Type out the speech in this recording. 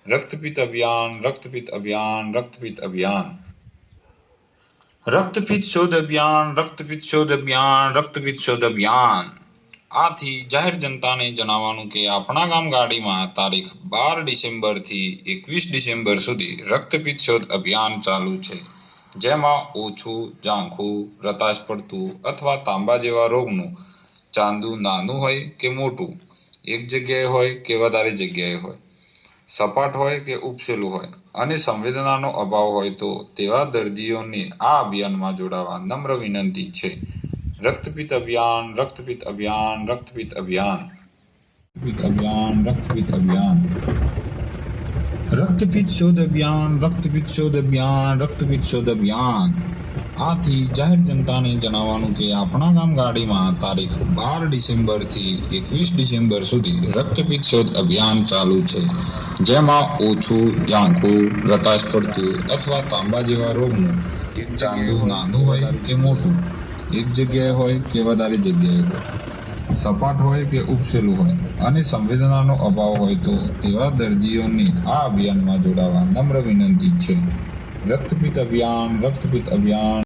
रक्तपित अभियान, रक्तपित अभियान, रक्तपित अभियान। रक्तपित शोध अभियान, रक्तपित शोध अभियान, रक्तपित शोध अभियान। आथी जाहिर जनताने जणाववानुं के आपणा गाम गाडीमां तारीख 12 ડિસેમ્બરથી 21 ડિસેમ્બર सुधी रक्तपित शोध अभियान चालू छे, जेमां ओछुं, झांखुं, रताश पड़तुं अथवा तांबा जेवा रोगनुं चांदू नानुं होय के मोटुं, एक जग्याए होय के वधारे जग्याए होय, सपाट होय के उपसेलुं होय अने संवेदनानो अभाव होय तो तेवा दर्दीओने आ अभियानमां जोडावा नम्र विनंती छे। रक्तपित अभियान, रक्तपित अभियान, रक्तपित अभियान। रक्तपित अभियान, रक्तपित अभियान। रक्तपित शोध अभियान, रक्तपित शोध अभियान, रक्तपित शोध अभियान। आथी जाहिर जनताने जणाववानुं के आपणा गाम गाडीमां तारीख 12 ડિસેમ્બરથી 21 ડિસેમ્બર सुधी रक्तपित शोध अभियान चालू छे, जेमां ओछुं, झांखुं, रताश पड़तुं अथवा तांबा जेवा रोगनुं एक चांदू नानुं होय के मोटुं, एक जग्याए होय के वधारे जग्याए होय, सपाट होय के उपसेलुं होय अने संवेदनानो अभाव होय तो तेवा दर्दीओने आ अभियानमां जोडावा नम्र विनंती छे। रक्तपित अभियान, रक्तपित अभियान।